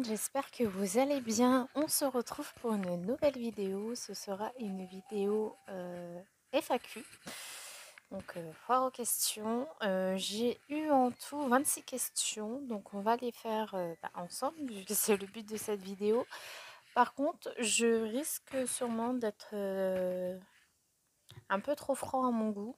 monde, j'espère que vous allez bien. On se retrouve pour une nouvelle vidéo. Ce sera une vidéo FAQ. Donc, foire aux questions. J'ai eu en tout 26 questions. Donc, on va les faire ensemble, vu que c'est le but de cette vidéo. Par contre, je risque sûrement d'être un peu trop franc à mon goût.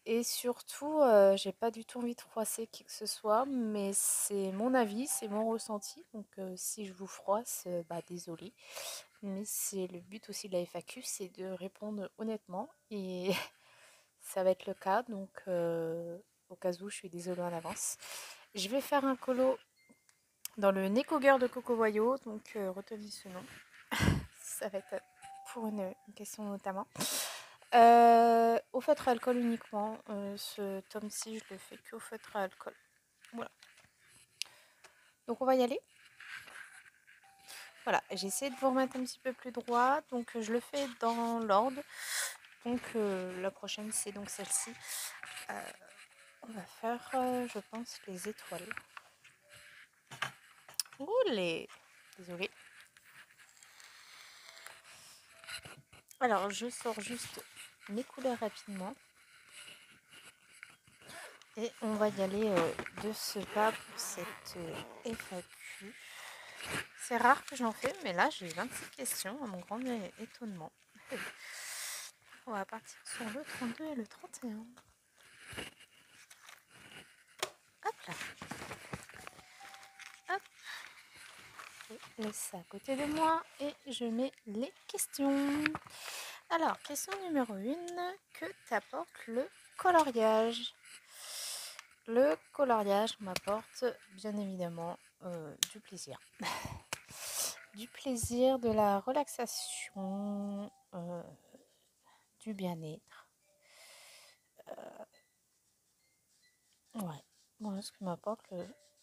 Et surtout, j'ai pas du tout envie de froisser qui que ce soit, mais c'est mon avis, c'est mon ressenti. Donc, si je vous froisse, désolé. Mais c'est le but aussi de la FAQ, c'est de répondre honnêtement. Et ça va être le cas. Donc, au cas où, je suis désolée en avance. Je vais faire un colo dans le Neko Girl de Coco Voyo. Donc, retenez ce nom. Ça va être pour une question notamment. Au feutre à alcool uniquement. Ce tome-ci, je le fais qu'au feutre à alcool. Voilà. Donc on va y aller. Voilà, j'ai essayé de vous remettre un petit peu plus droit. Donc je le fais dans l'ordre. Donc la prochaine, c'est donc celle-ci. On va faire, je pense, les étoiles. Oulé! Désolée. Alors, je sors juste mes couleurs rapidement. Et on va y aller de ce pas pour cette FAQ. C'est rare que j'en fais, mais là j'ai 26 questions à mon grand étonnement. On va partir sur le 32 et le 31. Hop là. Hop. Je laisse ça à côté de moi et je mets les questions. Alors, question numéro 1. Que t'apporte le coloriage? Le coloriage m'apporte bien évidemment du plaisir. Du plaisir, de la relaxation, du bien-être. Ouais, voilà ce que m'apporte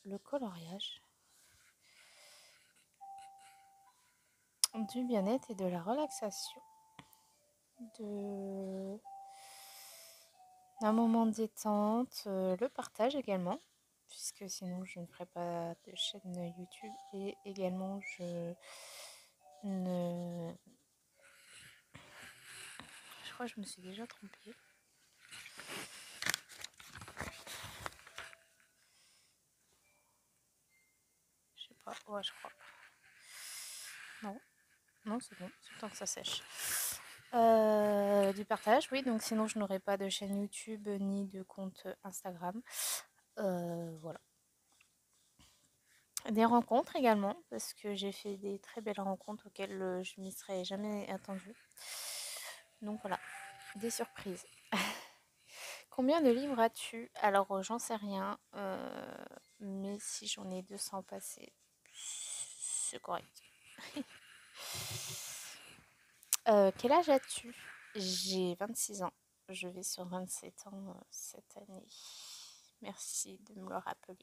le coloriage. Du bien-être et de la relaxation. Un moment de détente, le partage également, puisque sinon je ne ferai pas de chaîne YouTube et également je crois que je me suis déjà trompée. Je sais pas, ouais je crois. Non c'est bon, c'est le temps que ça sèche. Du partage, oui, donc sinon je n'aurais pas de chaîne YouTube ni de compte Instagram. Voilà. Des rencontres également, parce que j'ai fait des très belles rencontres auxquelles je m'y serais jamais attendue. Donc voilà, des surprises. Combien de livres as-tu? Alors j'en sais rien, mais si j'en ai 200 passés, c'est correct. Quel âge as-tu? J'ai 26 ans. Je vais sur 27 ans cette année. Merci de me le rappeler.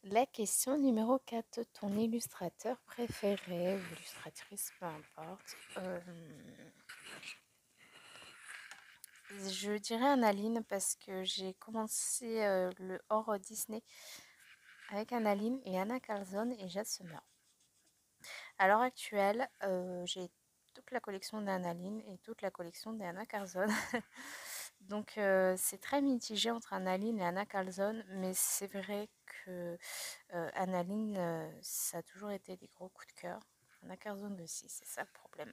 La question numéro 4. Ton illustrateur préféré ou illustratrice, peu importe. Je dirais Annaline parce que j'ai commencé le hors Disney avec Annaline et Anna Carlson et Jade Summer. À l'heure actuelle, j'ai toute la collection d'Annaline et toute la collection d'Anna Carlson. Donc c'est très mitigé entre Annaline et Anna Carlson, mais c'est vrai que Annaline, ça a toujours été des gros coups de cœur. Anna Carlson aussi, c'est ça le problème.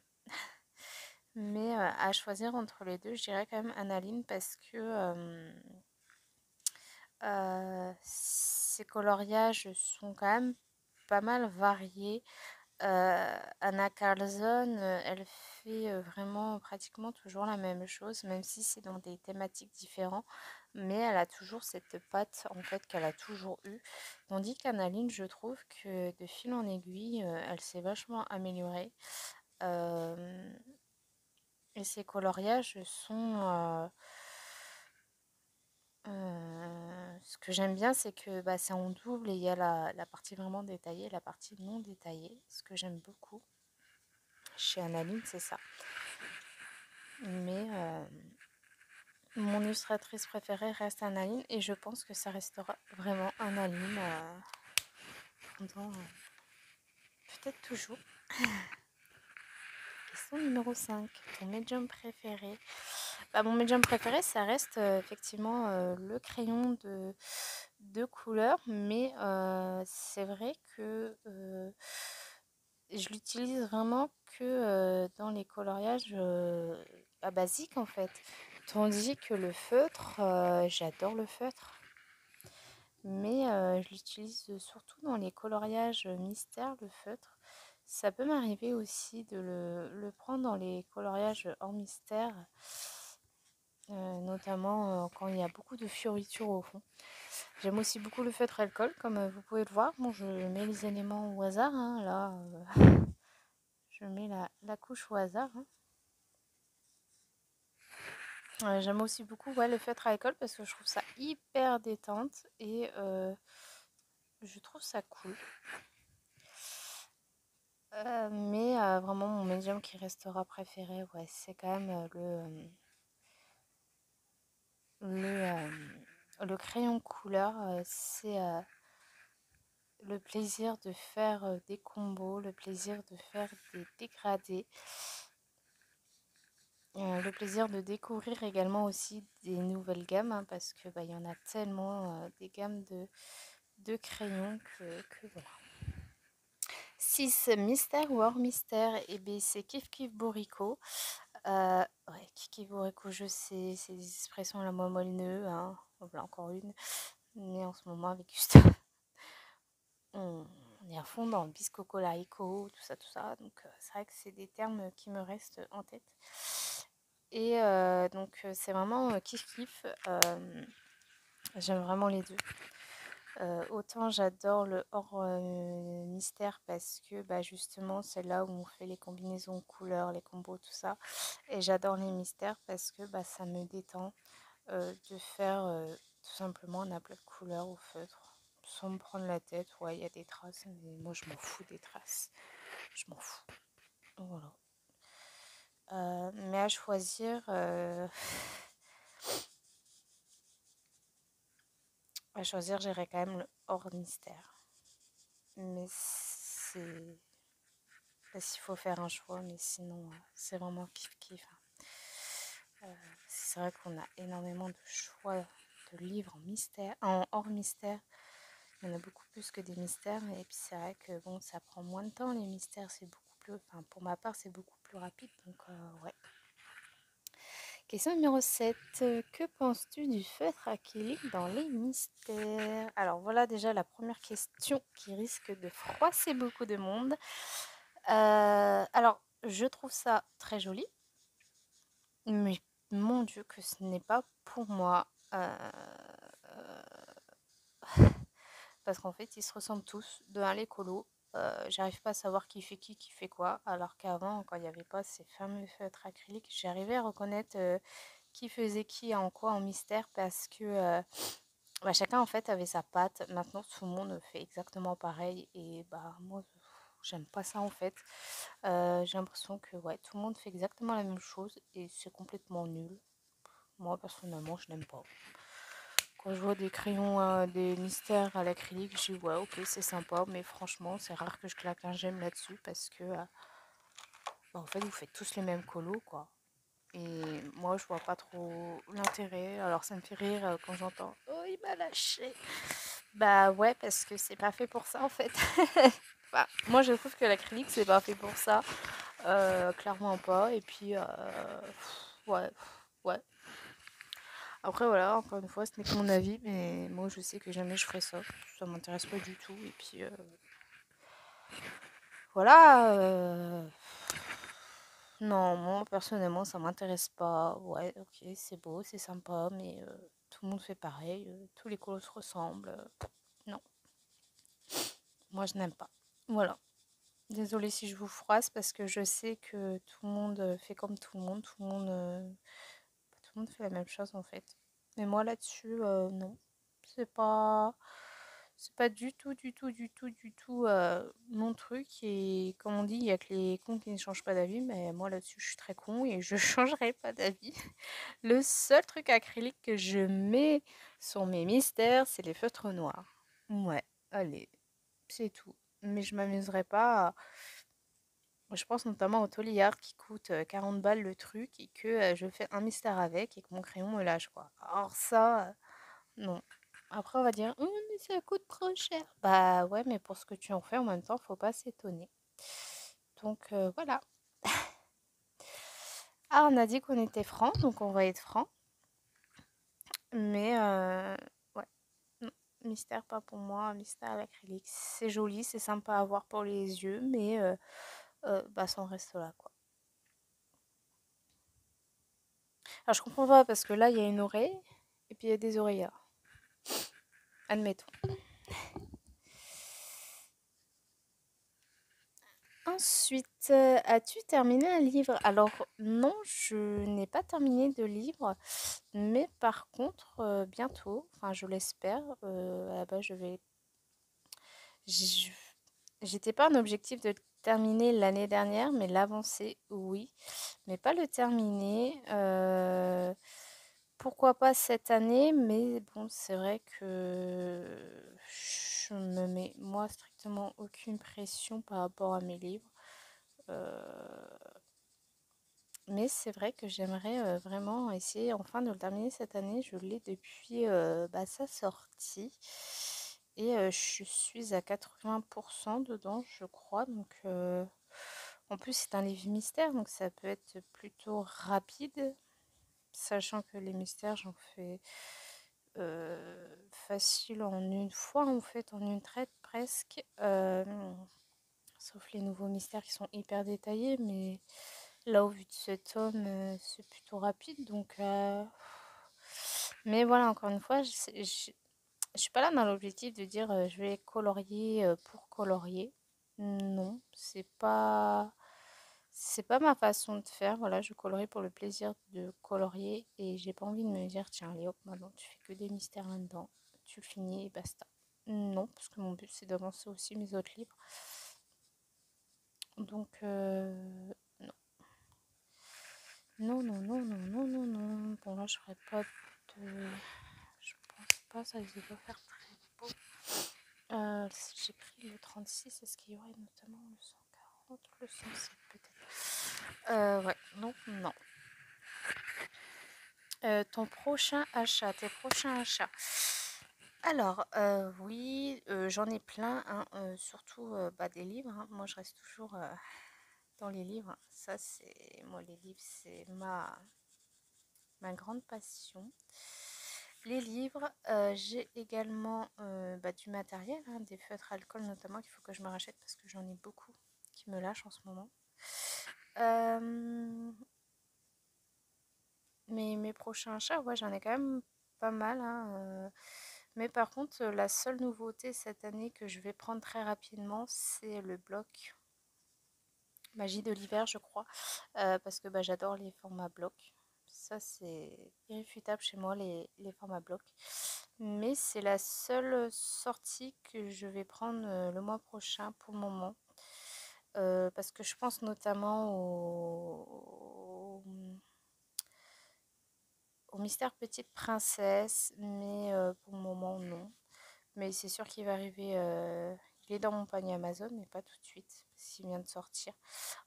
Mais à choisir entre les deux, je dirais quand même Annaline parce que ses coloriages sont quand même pas mal variés. Anna Carlson, elle fait vraiment pratiquement toujours la même chose, même si c'est dans des thématiques différentes, mais elle a toujours cette patte en fait qu'elle a toujours eue. Tandis qu'Annaline, je trouve que de fil en aiguille, elle s'est vachement améliorée. Et ses coloriages sont ce que j'aime bien, c'est que c'est en double et il y a la partie vraiment détaillée et la partie non détaillée. Ce que j'aime beaucoup chez Annaline, c'est ça. Mais mon illustratrice préférée reste Annaline et je pense que ça restera vraiment Annaline pendant peut-être toujours. Question numéro 5. Ton médium préféré? Mon médium préféré, ça reste effectivement le crayon de couleur, mais c'est vrai que je l'utilise vraiment que dans les coloriages basiques en fait. Tandis que le feutre, j'adore le feutre, mais je l'utilise surtout dans les coloriages mystères, le feutre. Ça peut m'arriver aussi de le prendre dans les coloriages hors mystère, notamment quand il y a beaucoup de fioritures au fond. J'aime aussi beaucoup le feutre alcool, comme vous pouvez le voir. Bon, je mets les éléments au hasard, hein, là, je mets la couche au hasard. Hein. J'aime aussi beaucoup le feutre alcool parce que je trouve ça hyper détente et je trouve ça cool. Mais vraiment, mon médium qui restera préféré, ouais, c'est quand même le crayon couleur. C'est le plaisir de faire des combos, le plaisir de faire des dégradés, le plaisir de découvrir également aussi des nouvelles gammes, hein, parce que il y en a tellement des gammes de crayons que voilà. 6. Mystère ou hors mystère? Et bien c'est Kif Kif Borico. Ouais, Kif Kif Borico, je sais, c'est des expressions à la moi molineux, hein. Voilà encore une. Mais en ce moment avec Gustave, on est à fond dans le bisco colarico, tout ça. Donc c'est vrai que c'est des termes qui me restent en tête. Et donc c'est vraiment Kif Kif. J'aime vraiment les deux. Autant j'adore le hors mystère parce que justement c'est là où on fait les combinaisons couleurs, les combos, tout ça. Et j'adore les mystères parce que ça me détend de faire tout simplement un aplat de couleurs au feutre sans me prendre la tête. Ouais, il y a des traces, mais moi je m'en fous des traces. Je m'en fous. Voilà. Mais à choisir, j'irais quand même le hors mystère. Mais c'est... s'il faut faire un choix, mais sinon, c'est vraiment kiff-kiff. Hein. C'est vrai qu'on a énormément de choix de livres en mystère, en hors mystère. Il y en a beaucoup plus que des mystères. Et puis c'est vrai que bon, ça prend moins de temps, les mystères. C'est beaucoup plus... Enfin, pour ma part, c'est beaucoup plus rapide. Donc, ouais. Question numéro 7. Que penses-tu du feutre acrylique dans les mystères? Alors voilà déjà la première question qui risque de froisser beaucoup de monde. Alors, je trouve ça très joli, mais mon Dieu que ce n'est pas pour moi. Parce qu'en fait, ils se ressemblent tous. De un, les colos. J'arrive pas à savoir qui fait quoi. Alors qu'avant, quand il n'y avait pas ces fameux feutres acryliques, j'arrivais à reconnaître qui faisait qui en quoi en mystère parce que chacun en fait avait sa patte. Maintenant, tout le monde fait exactement pareil. Et moi, j'aime pas ça en fait. J'ai l'impression que ouais, tout le monde fait exactement la même chose et c'est complètement nul. Moi, personnellement, je n'aime pas. Quand je vois des crayons, des mystères à l'acrylique, je dis ouais, ok, c'est sympa, mais franchement, c'est rare que je claque un j'aime là-dessus parce que en fait, vous faites tous les mêmes colos, quoi. Et moi, je vois pas trop l'intérêt. Alors, ça me fait rire quand j'entends oh, il m'a lâché. Bah ouais, parce que c'est pas fait pour ça en fait. Moi, je trouve que l'acrylique, c'est pas fait pour ça. Clairement pas. Et puis, ouais, ouais. Après, voilà, encore une fois, ce n'est que mon avis, mais moi, je sais que jamais je ferai ça. Ça m'intéresse pas du tout. Et puis, voilà. Non, moi, personnellement, ça m'intéresse pas. Ouais, ok, c'est beau, c'est sympa, mais tout le monde fait pareil. Tous les colos se ressemblent. Non, moi, je n'aime pas. Voilà. Désolée si je vous froisse parce que je sais que tout le monde fait comme tout le monde. Tout le monde fait la même chose en fait. Mais moi là-dessus, non. C'est pas, c'est pas du tout mon truc. Et comme on dit, il y a que les cons qui ne changent pas d'avis. Mais moi là-dessus, je suis très con et je changerai pas d'avis. Le seul truc acrylique que je mets sur mes mystères, c'est les feutres noirs. Ouais, allez. c'est tout. Mais je m'amuserai pas je pense notamment au Toliard qui coûte 40 balles le truc et que je fais un mystère avec et que mon crayon me lâche, quoi. Alors ça, non. Après, on va dire, oh, mais ça coûte trop cher. Bah ouais, mais pour ce que tu en fais en même temps, faut pas s'étonner. Donc voilà. Ah, on a dit qu'on était franc, donc on va être franc. Mais ouais, non, mystère pas pour moi, mystère à l'acrylique. C'est joli, c'est sympa à voir pour les yeux, mais bah ça en reste là, quoi. Alors je comprends pas parce que là, il y a une oreille et puis il y a des oreillards. Admettons. Ensuite, as-tu terminé un livre? Alors non, je n'ai pas terminé de livre, mais par contre, bientôt, enfin je l'espère, à la base j- j'étais pas un objectif de terminer l'année dernière, mais l'avancer, oui, mais pas le terminer. Pourquoi pas cette année, mais bon, c'est vrai que je me mets moi strictement aucune pression par rapport à mes livres. Euh, mais c'est vrai que j'aimerais vraiment essayer enfin de le terminer cette année. Je l'ai depuis bah, sa sortie. Et je suis à 80% dedans, je crois. Donc, en plus, c'est un livre mystère, donc ça peut être plutôt rapide. Sachant que les mystères, j'en fais facile en une fois, en fait, en une traite presque. Sauf les nouveaux mystères qui sont hyper détaillés, mais là, au vu de ce tome, c'est plutôt rapide. Donc, mais voilà, encore une fois, je suis pas là dans l'objectif de dire je vais colorier pour colorier. Non, c'est pas ma façon de faire. Voilà, je colorie pour le plaisir de colorier et j'ai pas envie de me dire tiens, allez hop, maintenant tu fais que des mystères là-dedans, tu le finis et basta. Non, parce que mon but c'est d'avancer aussi mes autres livres. Donc non. Non, non, non, non, non, non, non. Bon là je ferai pas de. Je pense pas, ça risque de pas faire très beau. J'ai pris le 36, est-ce qu'il y aurait notamment le 140, le 107 peut-être. Ouais, non, non. Ton prochain achat, tes prochains achats. Alors, oui, j'en ai plein, hein, surtout bah, des livres, hein. Moi, je reste toujours dans les livres. Ça, c'est moi, les livres, c'est ma grande passion. Les livres, j'ai également bah, du matériel, hein, des feutres alcool notamment qu'il faut que je me rachète parce que j'en ai beaucoup qui me lâchent en ce moment. Mais mes prochains achats, ouais, j'en ai quand même pas mal, hein, mais par contre, la seule nouveauté cette année que je vais prendre très rapidement, c'est le bloc Magie de l'hiver, je crois, parce que bah, j'adore les formats bloc. Ça, c'est irréfutable chez moi, les formats bloc. Mais c'est la seule sortie que je vais prendre le mois prochain pour le moment. Parce que je pense notamment au Mystère Petite Princesse, mais pour le moment, non. Mais c'est sûr qu'il va arriver. Il est dans mon panier Amazon, mais pas tout de suite, parce qu'il vient de sortir.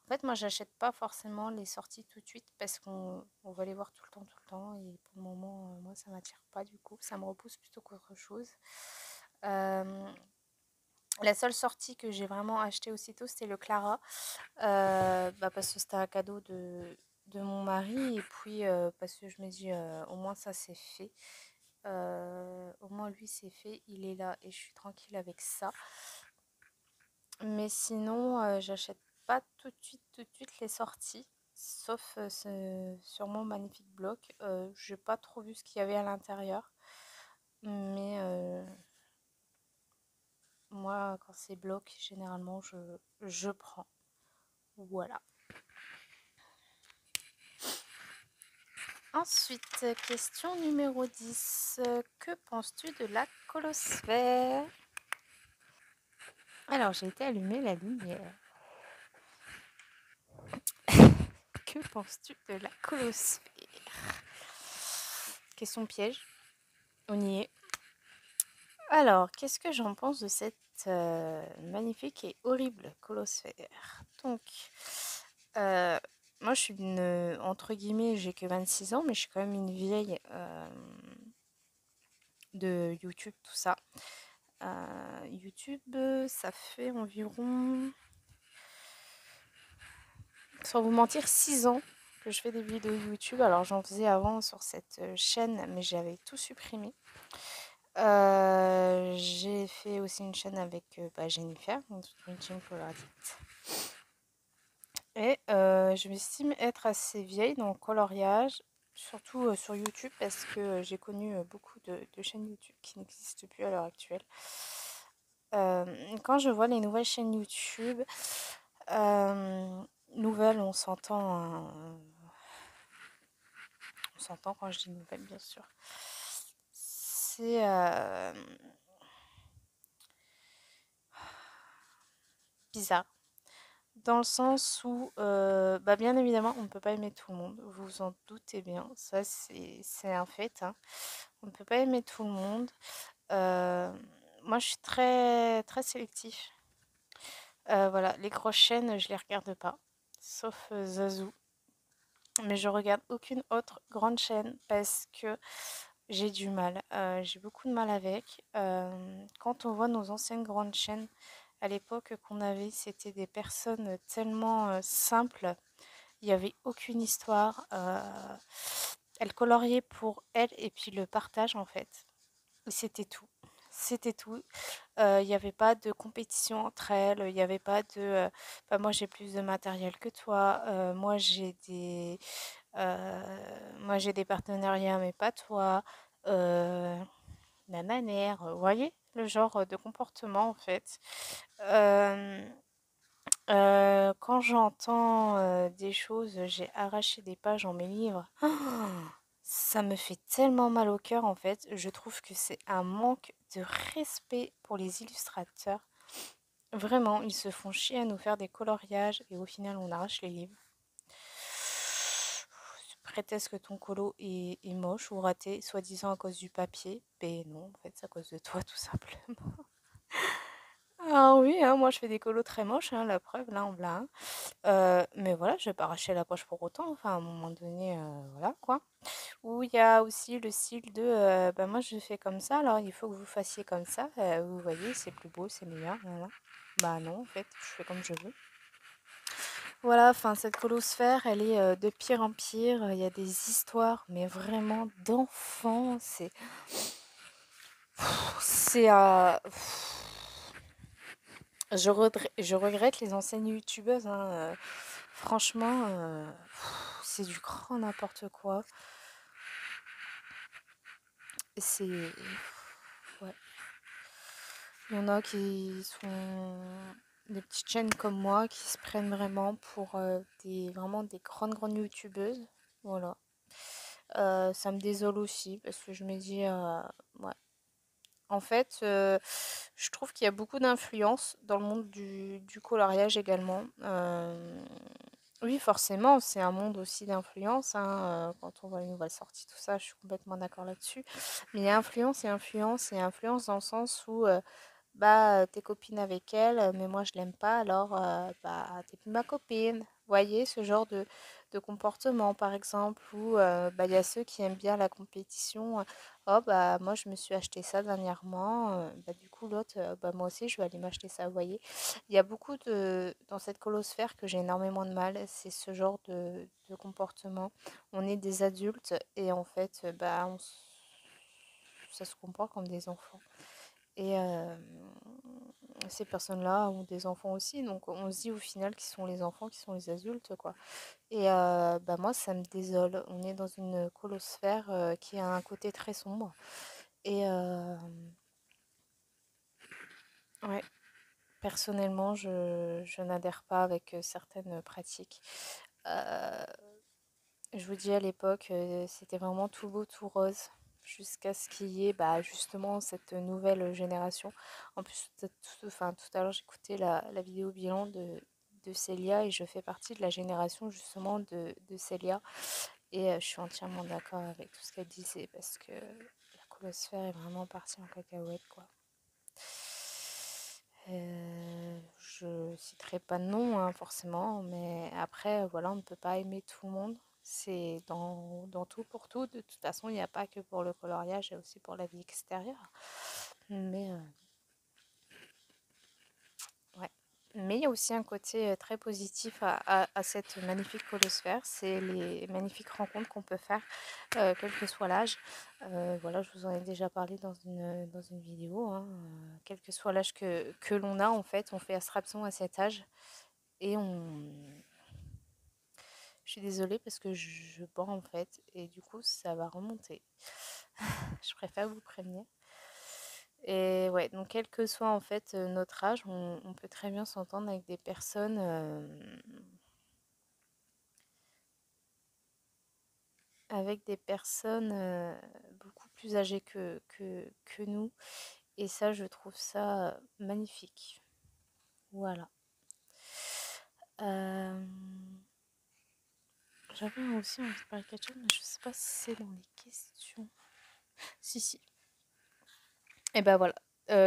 En fait, moi, j'achète pas forcément les sorties tout de suite parce qu'on va les voir tout le temps. Et pour le moment, moi, ça m'attire pas du coup. Ça me repousse plutôt qu'autre chose. La seule sortie que j'ai vraiment acheté aussitôt, c'était le Clara. Bah, parce que c'était un cadeau de mon mari. Et puis, parce que je me dis, au moins, ça, c'est fait. Au moins, lui, c'est fait. Il est là et je suis tranquille avec ça. Mais sinon, j'achète pas tout de suite les sorties. Sauf sur mon magnifique bloc. J'ai pas trop vu ce qu'il y avait à l'intérieur. Mais moi, quand c'est bloc, généralement, je prends. Voilà. Ensuite, question numéro 10. Que penses-tu de la colosphère? Alors, j'ai été allumer la lumière. Que penses-tu de la colosphère? Question piège. On y est. Alors, qu'est-ce que j'en pense de cette cette magnifique et horrible colosphère. Donc, moi je suis entre guillemets, j'ai que 26 ans, mais je suis quand même une vieille de YouTube, tout ça. YouTube, ça fait environ, sans vous mentir, 6 ans que je fais des vidéos YouTube. Alors j'en faisais avant sur cette chaîne, mais j'avais tout supprimé. J'ai fait aussi une chaîne avec Jennifer, une chaîne coloradite. Et je m'estime être assez vieille dans le coloriage, surtout sur YouTube, parce que j'ai connu beaucoup de chaînes YouTube qui n'existent plus à l'heure actuelle. Quand je vois les nouvelles chaînes YouTube, nouvelles, on s'entend quand je dis nouvelles, bien sûr. C'est bizarre. Dans le sens où, bien évidemment, on ne peut pas aimer tout le monde. Vous vous en doutez bien. Ça, c'est un fait, hein. On ne peut pas aimer tout le monde. Moi, je suis très, très sélectif. Voilà, les grosses chaînes, je les regarde pas. Sauf Zazou. Mais je regarde aucune autre grande chaîne parce que j'ai du mal. J'ai beaucoup de mal avec. Quand on voit nos anciennes grandes chaînes, à l'époque qu'on avait, c'était des personnes tellement simples. Il n'y avait aucune histoire. Elles coloriaient pour elles et puis le partage en fait. Et c'était tout. C'était tout. Il n'y avait pas de compétition entre elles. Il n'y avait pas de moi j'ai plus de matériel que toi. Moi j'ai des partenariats mais pas toi. Ma manière, vous voyez le genre de comportement en fait. Euh, quand j'entends des choses, j'ai arraché des pages en mes livres. Ça me fait tellement mal au cœur en fait. Je trouve que c'est un manque de respect pour les illustrateurs. Vraiment, ils se font chier à nous faire des coloriages et au final on arrache les livres. Prétexte que ton colo est moche ou raté, soi-disant à cause du papier. Ben non, en fait c'est à cause de toi tout simplement. Ah oui, hein, moi je fais des colos très moches, hein, la preuve, là on l'a. Mais voilà, je vais pas arracher la poche pour autant, enfin à un moment donné, voilà quoi. Ou il y a aussi le style de moi je fais comme ça, alors il faut que vous fassiez comme ça, vous voyez, c'est plus beau, c'est meilleur, voilà. Bah non, en fait, je fais comme je veux. Voilà, enfin cette colosphère, elle est de pire en pire, il y a des histoires, mais vraiment d'enfants, c'est je regrette les anciennes youtubeuses, hein, franchement, c'est du grand n'importe quoi. C'est... Ouais. Il y en a qui sont des petites chaînes comme moi qui se prennent vraiment pour vraiment des grandes youtubeuses. Voilà. Ça me désole aussi parce que je me dis, ouais. En fait, je trouve qu'il y a beaucoup d'influence dans le monde du coloriage également. Oui, forcément, c'est un monde aussi d'influence, hein, quand on voit les nouvelles sorties, tout ça, je suis complètement d'accord là-dessus. Mais il y a influence et influence et influence dans le sens où t'es copine avec elle, mais moi je l'aime pas, alors t'es plus ma copine. Vous voyez, ce genre de comportement par exemple, où il y a ceux qui aiment bien la compétition. Oh moi je me suis acheté ça dernièrement, du coup l'autre, moi aussi je vais aller m'acheter ça, vous voyez. Il y a beaucoup dans cette colosphère que j'ai énormément de mal, c'est ce genre de comportement. On est des adultes et en fait, ça se comporte comme des enfants. Et ces personnes-là ont des enfants aussi, donc on se dit au final qui sont les enfants, qui sont les adultes, quoi. Et moi, ça me désole. On est dans une colosphère qui a un côté très sombre. Et ouais, personnellement, je n'adhère pas avec certaines pratiques. Euh, je vous dis à l'époque, c'était vraiment tout beau, tout rose. Jusqu'à ce qu'il y ait justement cette nouvelle génération. En plus, tout à l'heure, j'écoutais la vidéo bilan de Célia et je fais partie de la génération justement de Célia. Et je suis entièrement d'accord avec tout ce qu'elle disait parce que la colosphère est vraiment partie en cacahuète, quoi. Je citerai pas de nom, hein, forcément, mais après, voilà, on ne peut pas aimer tout le monde. C'est dans tout pour tout. De toute façon, il n'y a pas que pour le coloriage, il y a aussi pour la vie extérieure. Mais ouais. Mais il y a aussi un côté très positif à cette magnifique holosphère, c'est les magnifiques rencontres qu'on peut faire, quel que soit l'âge. Voilà, je vous en ai déjà parlé dans une vidéo, hein, quel que soit l'âge que l'on a, en fait, on fait abstraction à cet âge et on... Je suis désolée parce que je bois en fait et du coup ça va remonter. Je préfère vous prévenir. Et ouais, donc quel que soit en fait notre âge, on peut très bien s'entendre avec des personnes beaucoup plus âgées que nous. Et ça, je trouve ça magnifique. Voilà. Euh, J'avais aussi envie de parler de quelque chose, mais je sais pas si c'est dans les questions. Si, si. Et ben voilà.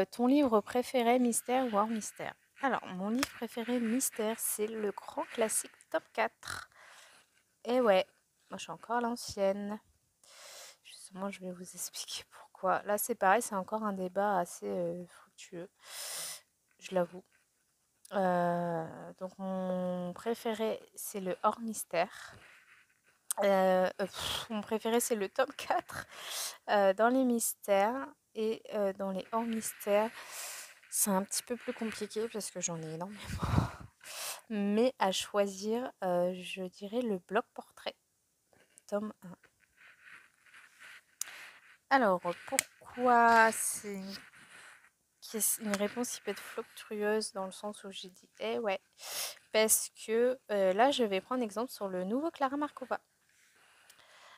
Ton livre préféré, mystère ou hors mystère? Alors, mon livre préféré, mystère, c'est le grand classique top 4. Et ouais, moi je suis encore à l'ancienne. Justement, je vais vous expliquer pourquoi. Là, c'est pareil, c'est encore un débat assez fructueux, je l'avoue. Donc, mon préféré, c'est le hors mystère. Mon préféré, c'est le top 4 dans les mystères. Et dans les hors mystères, c'est un petit peu plus compliqué parce que j'en ai énormément. Mais à choisir, je dirais le bloc portrait, tome 1. Alors, pourquoi c'est une réponse qui peut être fructueuse dans le sens où j'ai dit eh ouais, parce que là, je vais prendre exemple sur le nouveau Clara Markova.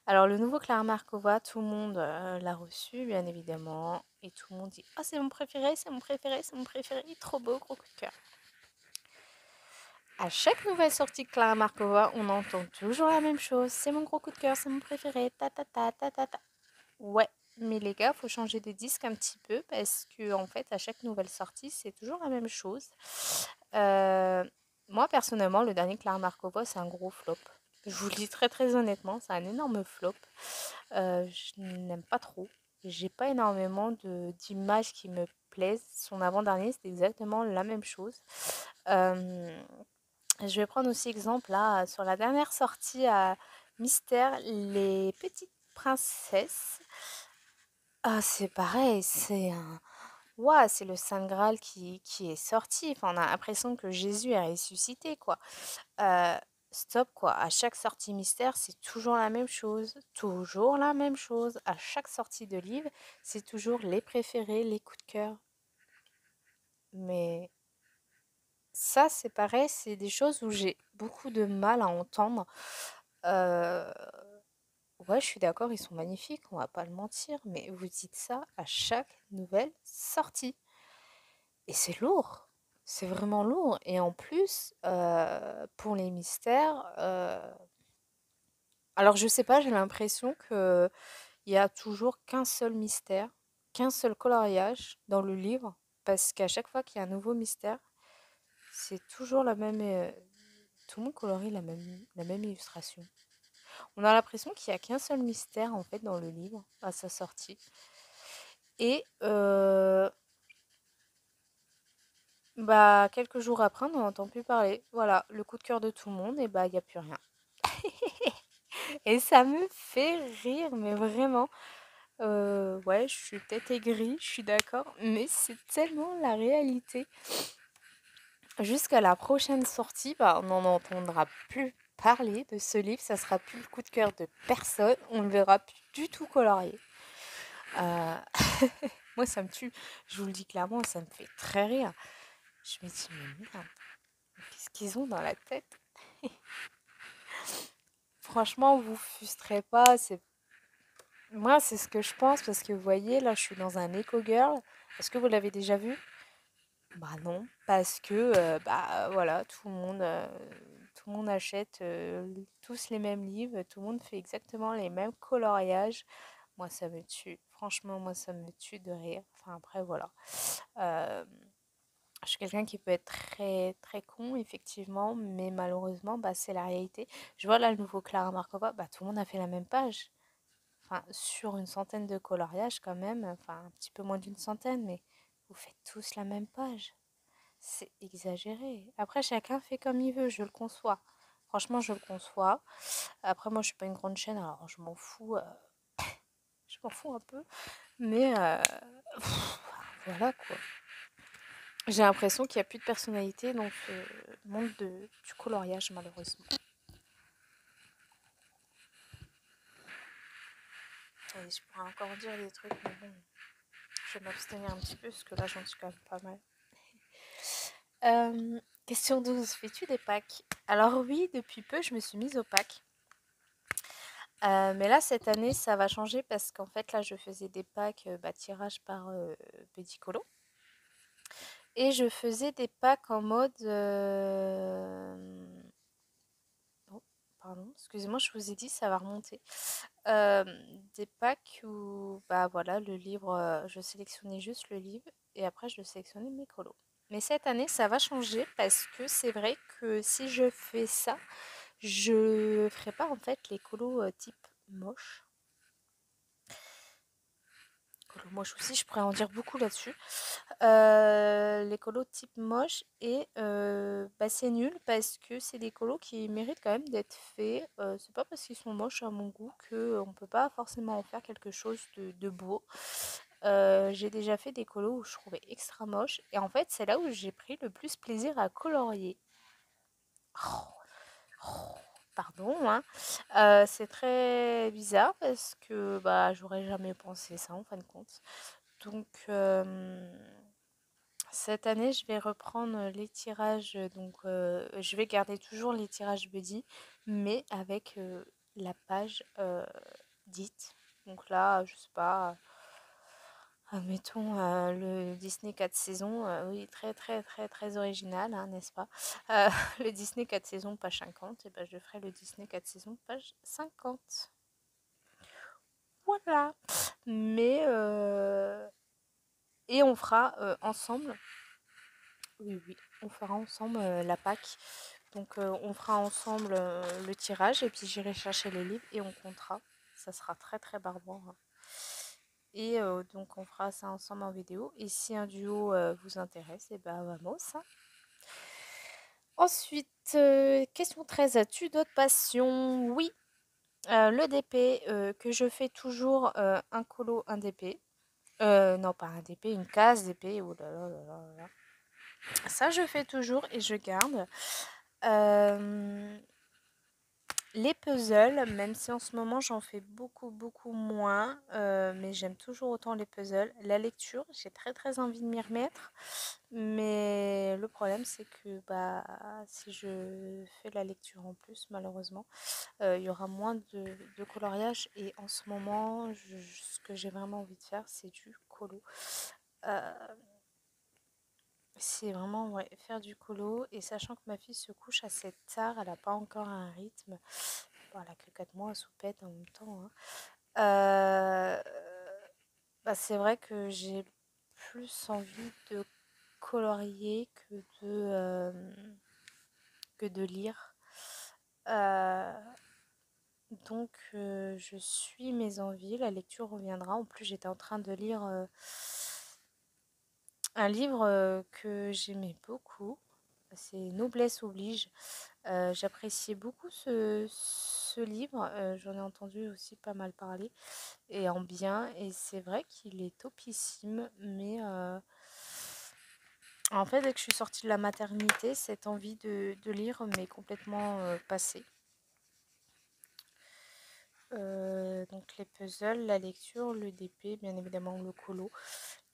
Alors, le nouveau Clara Markova, tout le monde l'a reçu, bien évidemment, et tout le monde dit oh, c'est mon préféré, c'est mon préféré, c'est mon préféré, trop beau, gros coup de cœur. À chaque nouvelle sortie de Clara Markova, on entend toujours la même chose. C'est mon gros coup de cœur, c'est mon préféré, ta ta ta ta ta ta. Ouais, mais les gars, faut changer de disque un petit peu parce que en fait, à chaque nouvelle sortie, c'est toujours la même chose. Euh, Moi, personnellement, le dernier Clara Markova, c'est un gros flop. Je vous le dis très très honnêtement, c'est un énorme flop. Je n'aime pas trop. J'ai pas énormément d'images qui me plaisent. Son avant-dernier, c'est exactement la même chose. Euh, je vais prendre aussi exemple là sur la dernière sortie à Mystère, les petites princesses. Ah, c'est pareil, c'est un... Ouah, c'est le Saint Graal qui est sorti. Enfin, on a l'impression que Jésus est ressuscité, quoi. Euh, Stop, quoi. À chaque sortie mystère, c'est toujours la même chose. Toujours la même chose. À chaque sortie de livre, c'est toujours les préférés, les coups de cœur. Mais ça, c'est pareil, c'est des choses où j'ai beaucoup de mal à entendre. Euh, ouais, je suis d'accord, ils sont magnifiques, on va pas le mentir, mais vous dites ça à chaque nouvelle sortie. Et c'est lourd. C'est vraiment lourd. Et en plus, pour les mystères, alors je sais pas, j'ai l'impression que il y a toujours qu'un seul mystère, qu'un seul coloriage dans le livre, parce qu'à chaque fois qu'il y a un nouveau mystère, c'est toujours la même. Tout le monde colorie la même illustration. On a l'impression qu'il n'y a qu'un seul mystère en fait dans le livre à sa sortie. Et bah quelques jours après, on n'en entend plus parler. Voilà, le coup de cœur de tout le monde, et bah il n'y a plus rien. Et ça me fait rire, mais vraiment. Ouais, je suis peut-être aigrie, je suis d'accord, mais c'est tellement la réalité. Jusqu'à la prochaine sortie, bah, on n'en entendra plus parler de ce livre, ça sera plus le coup de cœur de personne, on le verra plus du tout colorié. Euh, Moi, ça me tue, je vous le dis clairement, ça me fait très rire. Je me dis, mais merde, qu'est-ce qu'ils ont dans la tête? Franchement, vous frustrez pas, c'est... Moi, c'est ce que je pense, parce que vous voyez, là, je suis dans un Eco Girl. Est-ce que vous l'avez déjà vu? Bah non, parce que bah voilà, tout le monde achète tous les mêmes livres, tout le monde fait exactement les mêmes coloriages. Moi, ça me tue. Franchement, moi, ça me tue de rire. Enfin, après, voilà. Euh, Je suis quelqu'un qui peut être très très con, effectivement, mais malheureusement, bah, c'est la réalité. Je vois là le nouveau Clara Markova, bah, tout le monde a fait la même page. Enfin, sur une centaine de coloriages quand même, enfin un petit peu moins d'une centaine, mais vous faites tous la même page. C'est exagéré. Après, chacun fait comme il veut, je le conçois. Franchement, je le conçois. Après, moi, je suis pas une grande chaîne, alors je m'en fous un peu. Mais voilà quoi. J'ai l'impression qu'il n'y a plus de personnalité dans ce monde du coloriage, malheureusement. Et je pourrais encore dire des trucs, mais bon, je vais m'abstenir un petit peu parce que là, j'en suis quand même pas mal. Question 12. Fais-tu des packs? Alors oui, depuis peu, je me suis mise au pack. Mais là, cette année, ça va changer parce qu'en fait, là, je faisais des packs tirage par Pedicolo. Et je faisais des packs en mode... Oh, pardon, excusez-moi, je vous ai dit, ça va remonter. Euh, des packs où, bah voilà, le livre, je sélectionnais juste le livre et après, je sélectionnais mes colos. Mais cette année, ça va changer parce que c'est vrai que si je fais ça, je ferai pas en fait les colos type moche. Colo moche aussi, je pourrais en dire beaucoup là-dessus. Les colos type moche et bah, c'est nul parce que c'est des colos qui méritent quand même d'être faits. C'est pas parce qu'ils sont moches à mon goût que on peut pas forcément en faire quelque chose de beau. J'ai déjà fait des colos où je trouvais extra moche et en fait c'est là où j'ai pris le plus plaisir à colorier. Oh, oh, pardon, hein. C'est très bizarre parce que bah j'aurais jamais pensé ça en fin de compte. Donc cette année, je vais reprendre les tirages, donc je vais garder toujours les tirages buddy, mais avec la page dite. Donc là, je sais pas, admettons le Disney 4 saisons, oui, très très très très original, hein, n'est-ce pas? Euh, le Disney 4 saisons, page 50, et ben je ferai le Disney 4 saisons, page 50. Voilà. Mais et on fera ensemble. Oui, oui, on fera ensemble la Pâque. Donc on fera ensemble le tirage et puis j'irai chercher les livres et on comptera. Ça sera très très barbant, hein. Et donc on fera ça ensemble en vidéo. Et si un duo vous intéresse, et ben vamos, hein. Ensuite, question 13. As-tu d'autres passions? Oui, le DP que je fais toujours un colo, un DP. Non, pas un DP, une case DP. Oh là là là là là. Ça, je fais toujours et je garde. Les puzzles, même si en ce moment j'en fais beaucoup beaucoup moins, mais j'aime toujours autant les puzzles. La lecture, j'ai très très envie de m'y remettre, mais le problème c'est que bah si je fais la lecture en plus, malheureusement, il y aura moins de coloriage et en ce moment, ce que j'ai vraiment envie de faire, c'est du colo. Euh, c'est vraiment ouais, faire du colo et sachant que ma fille se couche assez tard, elle n'a pas encore un rythme. Bon, elle a que 4 mois, soupette en même temps, hein. Euh, bah, c'est vrai que j'ai plus envie de colorier que de lire. Euh, donc je suis mes envies, la lecture reviendra. En plus j'étais en train de lire un livre que j'aimais beaucoup. C'est Noblesse oblige. J'appréciais beaucoup ce livre. J'en ai entendu aussi pas mal parler et en bien. Et c'est vrai qu'il est topissime. Mais en fait, dès que je suis sortie de la maternité, cette envie de lire m'est complètement passée. Donc les puzzles, la lecture, le DP, bien évidemment le colo.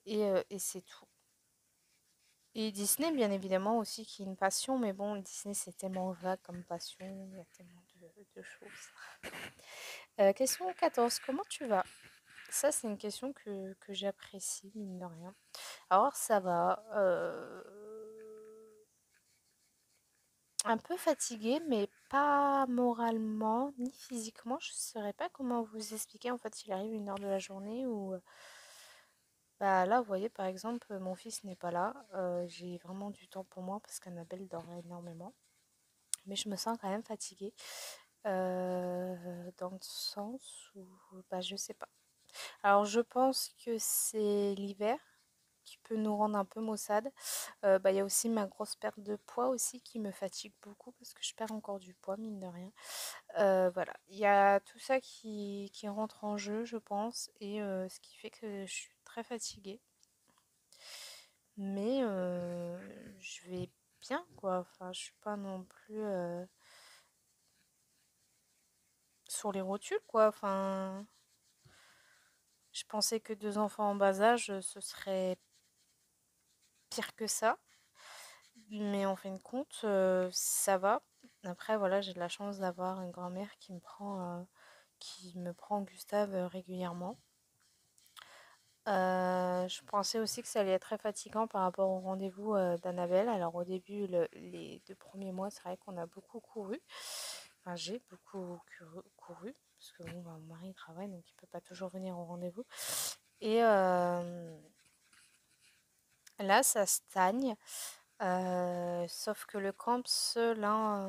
Et c'est tout. Et Disney, bien évidemment, aussi, qui est une passion, mais bon, Disney, c'est tellement vague comme passion, il y a tellement de choses. Question 14, comment tu vas? Ça, c'est une question que j'apprécie, mine de rien. Alors, ça va. Un peu fatiguée, mais pas moralement, ni physiquement. Je ne saurais pas comment vous expliquer. En fait, il arrive une heure de la journée où Bah là, vous voyez, par exemple, mon fils n'est pas là. J'ai vraiment du temps pour moi parce qu'Annabelle dort énormément. Mais je me sens quand même fatiguée. Dans le sens où, bah, je sais pas. Alors, je pense que c'est l'hiver qui peut nous rendre un peu maussade. Bah, il y a aussi ma grosse perte de poids aussi qui me fatigue beaucoup parce que je perds encore du poids, mine de rien. Voilà, il y a tout ça qui rentre en jeu, je pense, et ce qui fait que je suis très fatiguée. Mais je vais bien, quoi. Enfin, je suis pas non plus sur les rotules, quoi. Enfin, je pensais que 2 enfants en bas âge, ce serait pire que ça. Mais en fin de compte, ça va. Après, voilà, j'ai de la chance d'avoir une grand-mère qui me prend Gustave régulièrement. Je pensais aussi que ça allait être très fatigant par rapport au rendez-vous d'Annabelle. Alors au début, les 2 premiers mois, c'est vrai qu'on a beaucoup couru. Enfin, j'ai beaucoup couru, parce que bon, bah, mon mari travaille, donc il peut pas toujours venir au rendez-vous. Et là, ça stagne. Sauf que le camps, là,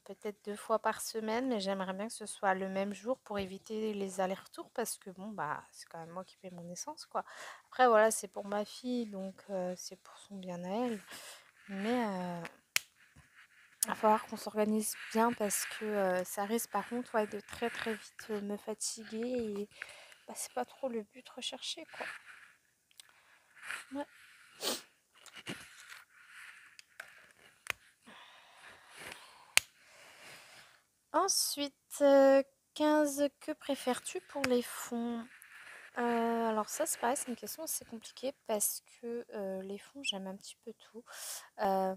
peut-être 2 fois par semaine, mais j'aimerais bien que ce soit le même jour pour éviter les allers-retours parce que bon, bah, c'est quand même moi qui paie mon essence, quoi. Après, voilà, c'est pour ma fille, donc c'est pour son bien à elle. Mais il va falloir qu'on s'organise bien parce que ça risque par contre ouais, de très très vite me fatiguer et bah, c'est pas trop le but recherché, quoi. Ouais. Ensuite, 15, que préfères-tu pour les fonds? Alors ça, c'est pareil, c'est une question assez compliquée parce que les fonds, j'aime un petit peu tout. Euh,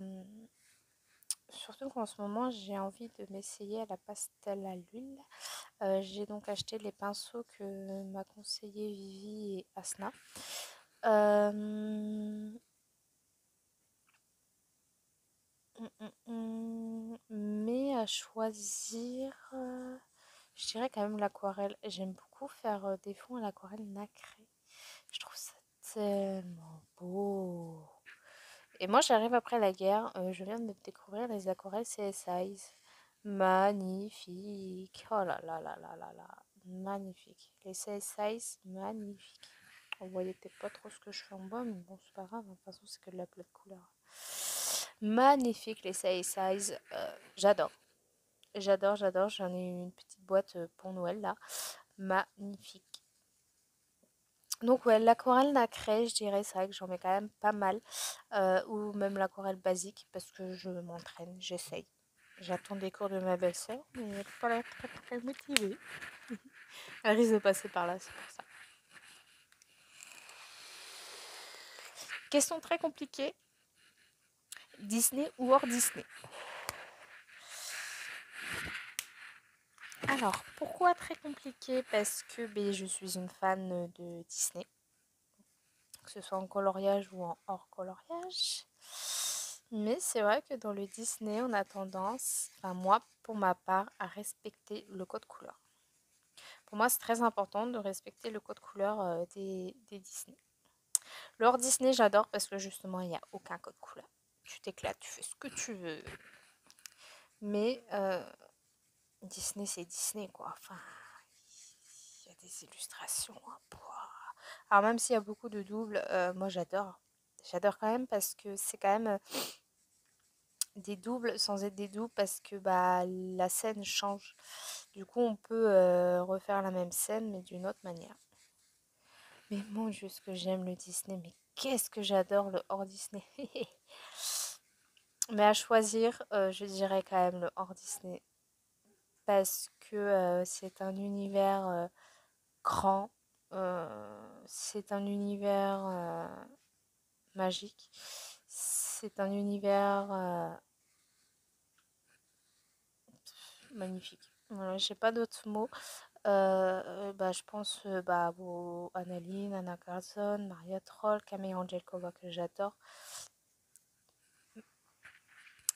Surtout qu'en ce moment, j'ai envie de m'essayer à la pastel à l'huile. J'ai donc acheté les pinceaux que m'a conseillé Vivi et Asna. Euh, mais à choisir, je dirais quand même l'aquarelle. J'aime beaucoup faire des fonds à l'aquarelle nacré. Je trouve ça tellement beau. Et moi, j'arrive après la guerre. Je viens de découvrir les aquarelles CSIs. Magnifique. Oh là là là là là là. Magnifique. Les CSIs, magnifiques. On voyait peut-être pas trop ce que je fais en bas, mais bon, c'est pas grave. De toute façon, c'est que de la plate couleur. Magnifique, les CSIs. J'adore. J'adore, j'adore. J'en ai eu une petite boîte pour Noël, là. Magnifique. Donc ouais, l'aquarelle nacrée, je dirais, c'est vrai que j'en mets quand même pas mal. Ou même l'aquarelle basique, parce que je m'entraîne, j'essaye. J'attends des cours de ma belle-sœur, mais elle n'a pas l'air très très motivée. Elle risque de passer par là, c'est pour ça. Question très compliquée. Disney ou hors Disney? Alors, pourquoi très compliqué? Parce que ben, je suis une fan de Disney, que ce soit en coloriage ou en hors coloriage. Mais c'est vrai que dans le Disney, on a tendance, enfin moi pour ma part, à respecter le code couleur. Pour moi, c'est très important de respecter le code couleur des Disney. Le hors Disney, j'adore parce que justement, il n'y a aucun code couleur. Tu t'éclates, tu fais ce que tu veux. Mais Disney, c'est Disney, quoi. Enfin, il y a des illustrations. Hein, alors même s'il y a beaucoup de doubles, moi j'adore. J'adore quand même parce que c'est quand même des doubles sans être des doubles parce que bah la scène change. Du coup, on peut refaire la même scène mais d'une autre manière. Mais mon Dieu, ce que j'aime le Disney, mais qu'est-ce que j'adore le hors Disney. Mais à choisir, je dirais quand même le hors Disney parce que c'est un univers grand, c'est un univers magique, c'est un univers magnifique. Voilà, j'ai pas d'autres mots. Bah, je pense bah, aux Annaline, Anna Carlson, Maria Troll, Camille Angelkova que j'adore.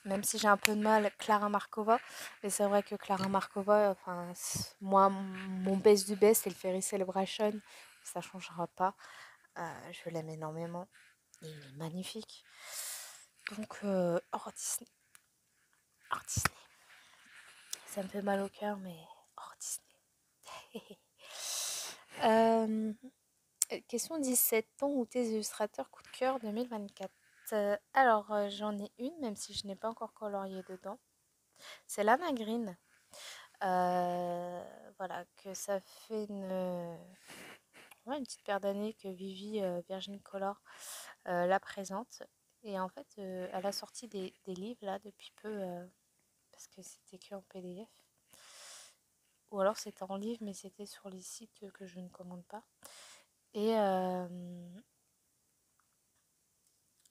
Même si j'ai un peu de mal, Clara Markova. Mais c'est vrai que Clara Markova, enfin, moi, mon best du best, c'est le Ferry Celebration. Ça changera pas. Je l'aime énormément. Et il est magnifique. Donc, hors Disney. Hors Disney. Ça me fait mal au cœur, mais hors Disney. Question 17. Ton ou tes illustrateurs coup de cœur 2024. Alors, j'en ai une, même si je n'ai pas encore colorié dedans. C'est Lana Green. Voilà, que ça fait une petite paire d'années que Vivi Virgin Color la présente. Et en fait, elle a sorti des livres là depuis peu, parce que c'était que en PDF. Ou alors c'était en livre, mais c'était sur les sites que je ne commande pas. Et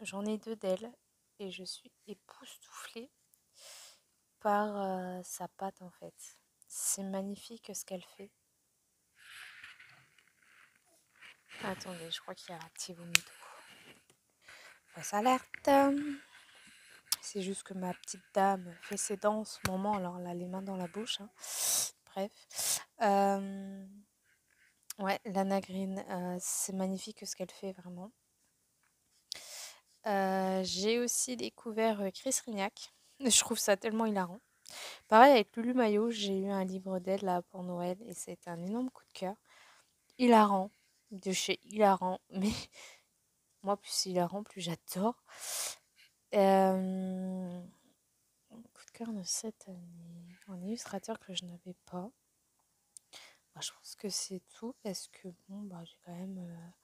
j'en ai 2 d'elle. Et je suis époustouflée par sa patte en fait. C'est magnifique ce qu'elle fait. Attendez, je crois qu'il y a un petit vomito. Fausse alerte. C'est juste que ma petite dame fait ses dents en ce moment, alors elle a les mains dans la bouche. Hein. Bref. Ouais, Lana Green, c'est magnifique ce qu'elle fait vraiment. J'ai aussi découvert Chris Rignac. Je trouve ça tellement hilarant. Pareil avec Lulu Maillot, j'ai eu un livre d'elle là pour Noël et c'est un énorme coup de cœur. Hilarant, de chez Hilarant, mais moi plus c'est hilarant, plus j'adore. Coup de cœur de cette année. Un illustrateur que je n'avais pas. Bah, je pense que c'est tout parce que bon, bah, j'ai quand même.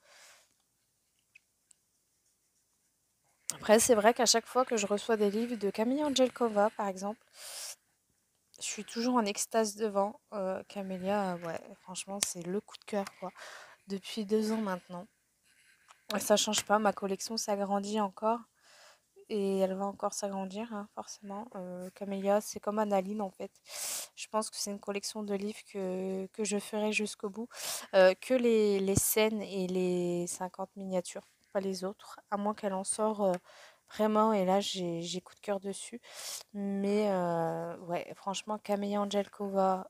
Après, c'est vrai qu'à chaque fois que je reçois des livres de Camille Angelkova, par exemple, je suis toujours en extase devant. Camélia, ouais, franchement, c'est le coup de cœur, quoi. Depuis 2 ans maintenant. Ça change pas, ma collection s'agrandit encore. Et elle va encore s'agrandir, hein, forcément. Camélia, c'est comme Analine, en fait. Je pense que c'est une collection de livres que je ferai jusqu'au bout. Que les scènes et les 50 miniatures, pas les autres. À moins qu'elle en sort vraiment, et là, j'ai coup de cœur dessus. Mais ouais, franchement, Camélia Angelkova,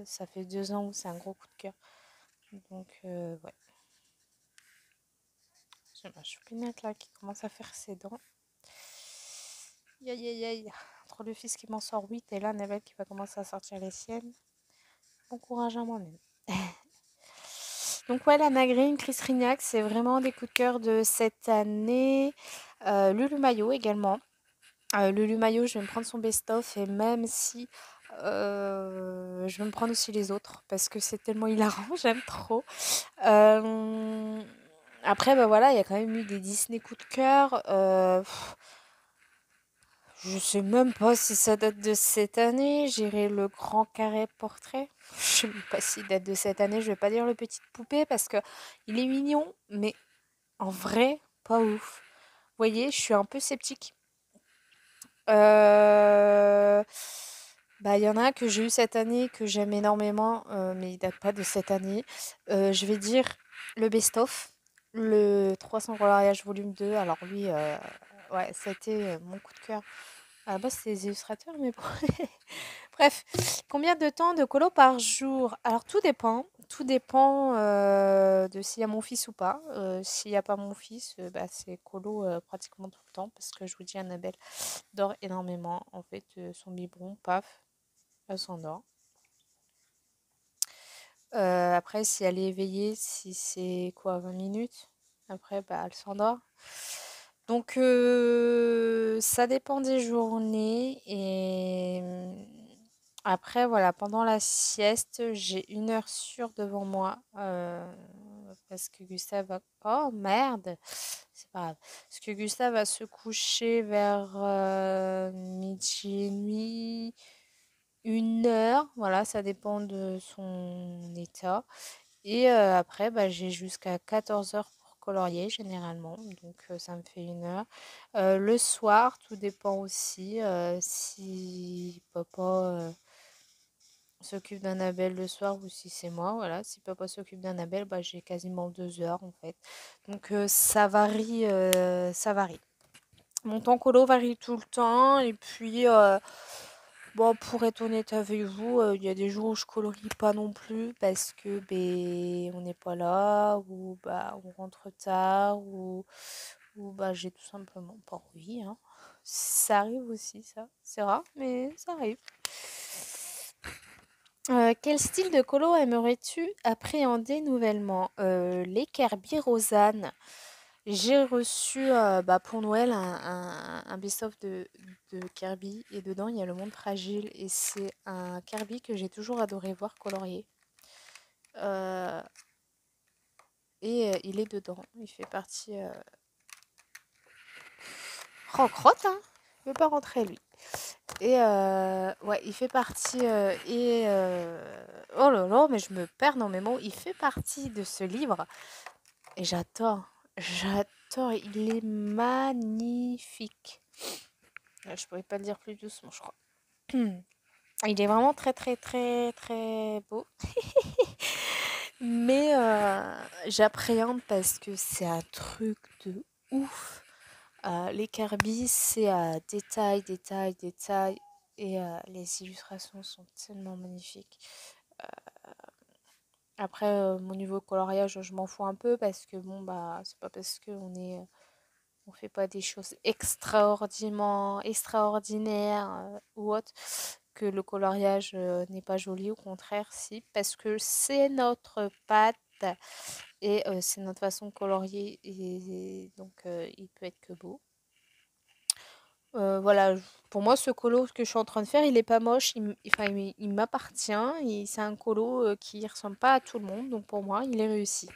ça fait 2 ans où c'est un gros coup de cœur. Donc, ouais. J'ai ma choupinette là qui commence à faire ses dents. Aïe aïe aïe. Entre le fils qui m'en sort 8 et là, Nebel qui va commencer à sortir les siennes. Bon courage à moi-même. Donc ouais, la Green, Chris Rignac, c'est vraiment des coups de cœur de cette année. Lulu Maillot également. Lulu Maillot, je vais me prendre son best-of et même si je vais me prendre aussi les autres parce que c'est tellement hilarant, j'aime trop. Après, bah voilà, il y a quand même eu des Disney coups de cœur. Je sais même pas si ça date de cette année. J'irai le grand carré portrait. Je sais même pas s'il date de cette année. Je vais pas dire le petite poupée parce que il est mignon, mais en vrai, pas ouf. Vous voyez, je suis un peu sceptique. Bah, il y en a un que j'ai eu cette année que j'aime énormément, mais il date pas de cette année. Je vais dire le best-of, le 300 coloriage volume 2. Alors lui, ouais, ça a été mon coup de cœur. À la base, c'est les illustrateurs, mais bon. Bref, combien de temps de colo par jour? Alors tout dépend. Tout dépend de s'il y a mon fils ou pas. S'il n'y a pas mon fils, bah, c'est colo pratiquement tout le temps parce que je vous dis, Annabelle dort énormément. En fait, son biberon, paf, elle s'endort. Après, si elle est éveillée, si c'est quoi, 20 minutes, après, bah, elle s'endort. Donc, ça dépend des journées. Et après, voilà, pendant la sieste, j'ai 1 heure sûre devant moi. Parce que Gustave va... Oh, merde! C'est pas grave. Parce que Gustave va se coucher vers midi et demi, 1 heure. Voilà, ça dépend de son état. Et après, bah, j'ai jusqu'à 14 heures pour colorier généralement, donc ça me fait 1 heure. Le soir, tout dépend aussi si papa s'occupe d'Annabelle le soir ou si c'est moi. Voilà, si papa s'occupe d'Annabelle, bah, j'ai quasiment 2 heures en fait. Donc ça varie, ça varie. Mon temps colo varie tout le temps et puis Bon, pour être honnête avec vous, il y a des jours où je colorie pas non plus parce que ben on n'est pas là, ou bah on rentre tard, ou bah j'ai tout simplement pas envie, hein. Ça arrive aussi, ça. C'est rare, mais ça arrive. Quel style de colo aimerais-tu appréhender nouvellement? Les Kerby Rosanne. J'ai reçu bah, pour Noël un best-of de Kirby, et dedans il y a le monde fragile, et c'est un Kirby que j'ai toujours adoré voir colorier. Euh, il est dedans, il fait partie... Oh, crotte, hein! Il veut pas rentrer lui. Et ouais, il fait partie... oh là là, mais je me perds dans mes mots. Il fait partie de ce livre, et j'adore. J'adore, il est magnifique. Je pourrais pas le dire plus doucement, je crois. Il est vraiment très très très très beau. Mais j'appréhende parce que c'est un truc de ouf. Les Kirby, c'est détail, détail, détail. Et les illustrations sont tellement magnifiques. Après, mon niveau coloriage, je m'en fous un peu parce que bon, bah, c'est pas parce qu'on est on fait pas des choses extraordinaires ou autre que le coloriage n'est pas joli. Au contraire, si, parce que c'est notre patte et c'est notre façon de colorier, et donc il peut être que beau. Voilà, pour moi, ce colo que je suis en train de faire, il est pas moche, enfin, il m'appartient, et c'est un colo qui ressemble pas à tout le monde, donc pour moi, il est réussi.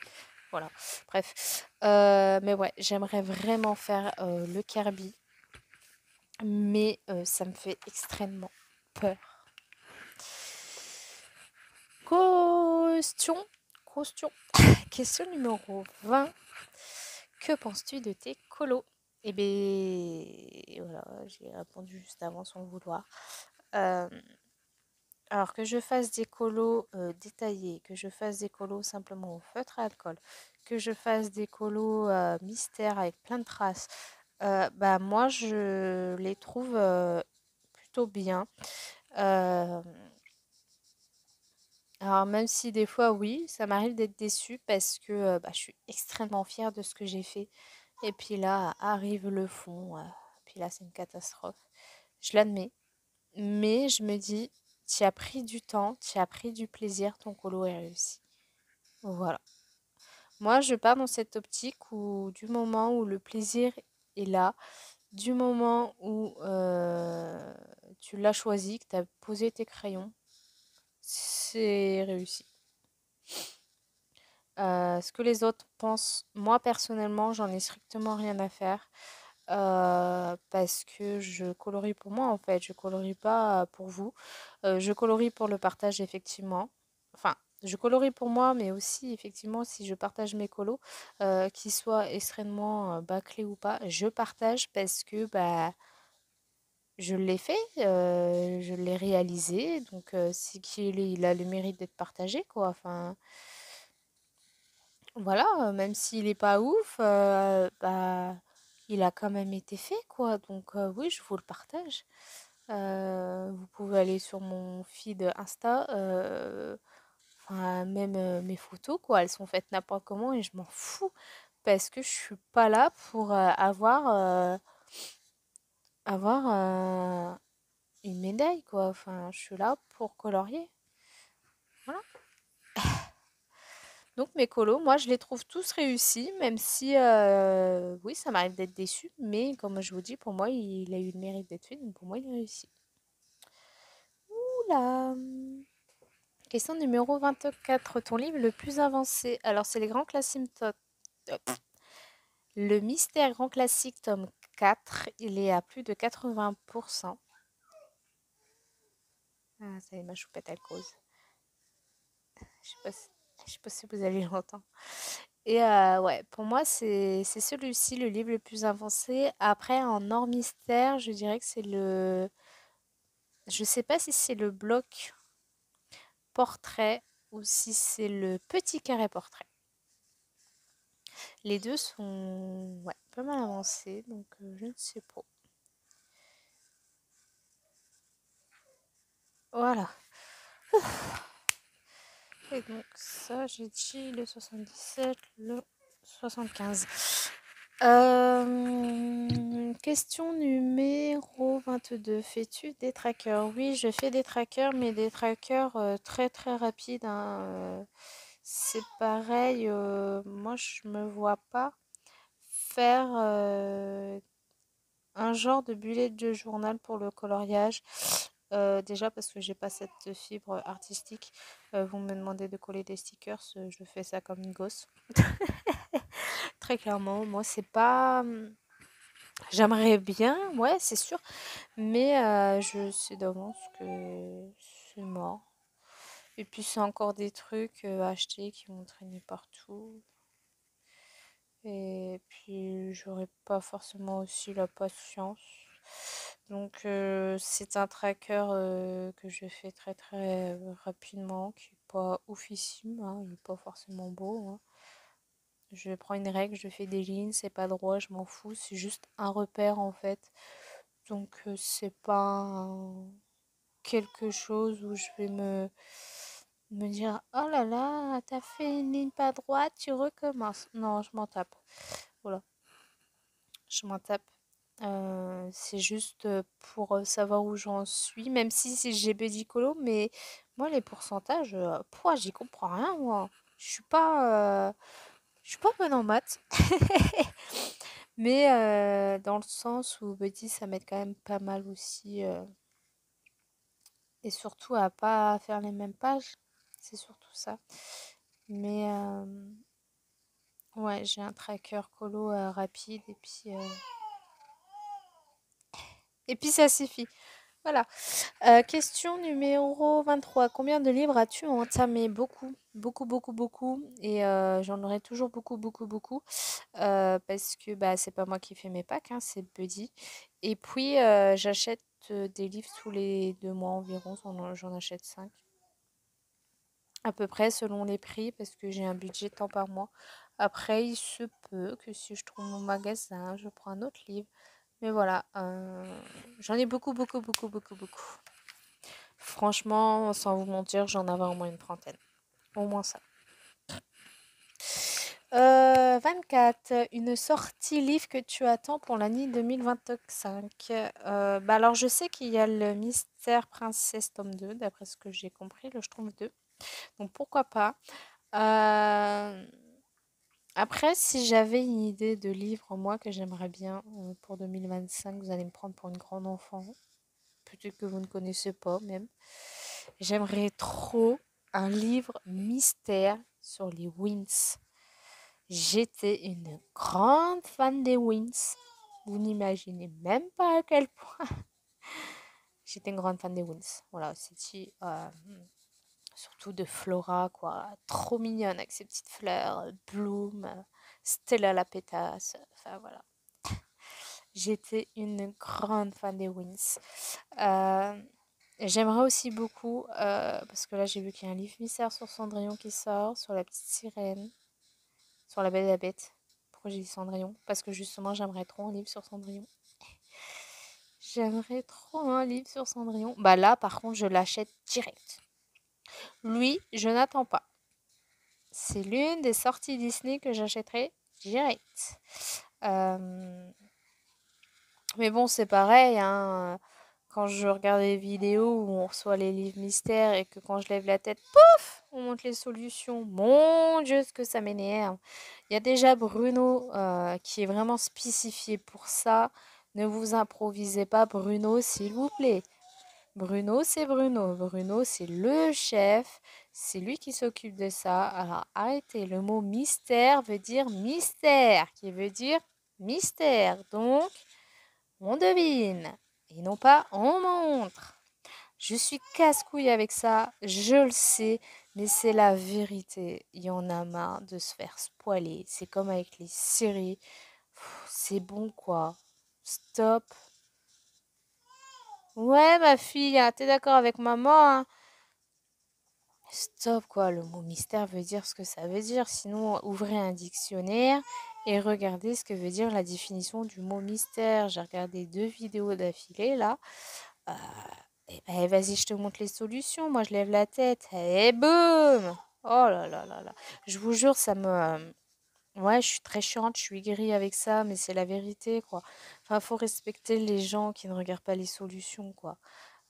Voilà, bref. Mais ouais, j'aimerais vraiment faire le Kirby, mais ça me fait extrêmement peur. Question, question, question numéro 20. Que penses-tu de tes colos? Eh bien, voilà, j'ai répondu juste avant sans le vouloir. Euh, alors que je fasse des colos détaillés, que je fasse des colos simplement au feutre à alcool, que je fasse des colos mystères avec plein de traces, bah moi je les trouve plutôt bien. Euh, alors même si des fois oui, ça m'arrive d'être déçue parce que bah, je suis extrêmement fière de ce que j'ai fait. Et puis là arrive le fond, puis là c'est une catastrophe. Je l'admets, mais je me dis, tu as pris du temps, tu as pris du plaisir, ton colo est réussi. Voilà. Moi, je pars dans cette optique où du moment où le plaisir est là, du moment où tu l'as choisi, que tu as posé tes crayons, c'est réussi. Ce que les autres pensent, moi personnellement, j'en ai strictement rien à faire. Parce que je colorie pour moi en fait, je colorie pas pour vous. Je colorie pour le partage effectivement. Enfin, je colorie pour moi, mais aussi effectivement si je partage mes colos, qu'ils soient extrêmement bâclés ou pas, je partage parce que bah je l'ai fait, je l'ai réalisé, donc c'est qu'il a le mérite d'être partagé quoi. Enfin, voilà, même s'il est pas ouf, bah, il a quand même été fait, quoi. Donc oui, je vous le partage. Vous pouvez aller sur mon feed Insta, enfin, même mes photos, quoi. Elles sont faites n'importe comment et je m'en fous parce que je suis pas là pour avoir une médaille, quoi. Enfin, je suis là pour colorier. Voilà. Donc mes colos, moi je les trouve tous réussis, même si oui, ça m'arrive d'être déçue, mais comme je vous dis, pour moi, il a eu le mérite d'être fait, donc pour moi, il est réussi. Oula! Question numéro 24. Ton livre le plus avancé. Alors, c'est les grands classiques. Le mystère grand classique, tome 4. Il est à plus de 80%. Ah, ça y est, ma choupette, elle cause. Je sais pas si vous allez l'entendre. Et ouais, pour moi, c'est celui-ci, le livre le plus avancé. Après, en hors mystère, je dirais que c'est le... Je sais pas si c'est le bloc portrait ou si c'est le petit carré portrait. Les deux sont ouais, pas mal avancés, donc je ne sais pas. Voilà. Et donc ça, j'ai dit le 77, le 75. Question numéro 22. Fais-tu des trackers? Oui, je fais des trackers, mais des trackers très très rapides, hein. C'est pareil, moi je me vois pas faire un genre de bullet de journal pour le coloriage. Déjà parce que j'ai pas cette fibre artistique. Vous me demandez de coller des stickers, je fais ça comme une gosse. Très clairement, moi c'est pas. J'aimerais bien, ouais, c'est sûr, mais je sais d'avance que c'est mort. Et puis c'est encore des trucs achetés qui vont traîner partout. Et puis j'aurais pas forcément aussi la patience. Donc c'est un tracker que je fais très très rapidement, qui est pas oufissime, hein, il est pas forcément beau, hein. Je prends une règle, je fais des lignes, c'est pas droit, je m'en fous, c'est juste un repère en fait. Donc c'est pas quelque chose où je vais me dire oh là là, t'as fait une ligne pas droite, tu recommences. Non, je m'en tape. Voilà, je m'en tape. C'est juste pour savoir où j'en suis, même si j'ai Bedicolo, mais moi les pourcentages, pouah, j'y comprends rien moi. Je suis pas bonne en maths, mais dans le sens où Buddy ça m'aide quand même pas mal aussi, et surtout à pas faire les mêmes pages, c'est surtout ça. Mais ouais, j'ai un tracker colo rapide et puis ça suffit. Voilà. Question numéro 23. Combien de livres as-tu entamé? Beaucoup, beaucoup, beaucoup, beaucoup. Et j'en aurai toujours beaucoup, beaucoup, beaucoup. Parce que bah, c'est pas moi qui fais mes packs, hein, c'est Buddy. Et puis, j'achète des livres tous les 2 mois environ. J'en achète 5 à peu près selon les prix parce que j'ai un budget de temps par mois. Après, il se peut que si je trouve mon magasin, je prends un autre livre. Mais voilà, j'en ai beaucoup, beaucoup, beaucoup, beaucoup, beaucoup. Franchement, sans vous mentir, j'en avais au moins une trentaine. Au moins ça. 24. Une sortie livre que tu attends pour l'année 2025. Bah alors, je sais qu'il y a le Mystère Princesse tome 2, d'après ce que j'ai compris, le Schtroumpf 2. Donc pourquoi pas. Euh, Après, si j'avais une idée de livre, moi, que j'aimerais bien pour 2025, vous allez me prendre pour une grande enfant. Peut-être que vous ne connaissez pas même. J'aimerais trop un livre mystère sur les Wins. J'étais une grande fan des Wins. Vous n'imaginez même pas à quel point j'étais une grande fan des Wins. Voilà, c'était surtout de Flora, quoi. Trop mignonne avec ses petites fleurs, Bloom, Stella la pétasse. Enfin voilà. J'étais une grande fan des Wins. Euh, J'aimerais aussi beaucoup, parce que là j'ai vu qu'il y a un livre mystère sur Cendrillon qui sort, sur la petite sirène, sur la Belle et la Bête. Pourquoi j'ai dit Cendrillon? Parce que justement j'aimerais trop un livre sur Cendrillon. J'aimerais trop un livre sur Cendrillon. Bah là par contre je l'achète direct. Lui, je n'attends pas. C'est l'une des sorties Disney que j'achèterai direct. Euh, Mais bon, c'est pareil, hein. Quand je regarde les vidéos où on reçoit les livres mystères et que quand je lève la tête, pouf, on montre les solutions. Mon Dieu, ce que ça m'énerve. Il y a déjà Bruno qui est vraiment spécifié pour ça. Ne vous improvisez pas Bruno, s'il vous plaît. Bruno, c'est Bruno. Bruno, c'est le chef. C'est lui qui s'occupe de ça. Alors arrêtez. Le mot mystère veut dire mystère, qui veut dire mystère. Donc, on devine et non pas on montre. Je suis casse-couille avec ça, je le sais, mais c'est la vérité. Il y en a marre de se faire spoiler. C'est comme avec les séries. C'est bon quoi. Stop. Ouais, ma fille, hein, t'es d'accord avec maman, hein? Stop quoi. Le mot mystère veut dire ce que ça veut dire. Sinon, ouvrez un dictionnaire et regardez ce que veut dire la définition du mot mystère. J'ai regardé 2 vidéos d'affilée là. Eh ben, vas-y, je te montre les solutions. Moi, je lève la tête. Et boum! Oh là là là là. Je vous jure, ça me... Ouais, je suis très chiante, je suis aigrie avec ça, mais c'est la vérité, quoi. Enfin, faut respecter les gens qui ne regardent pas les solutions, quoi.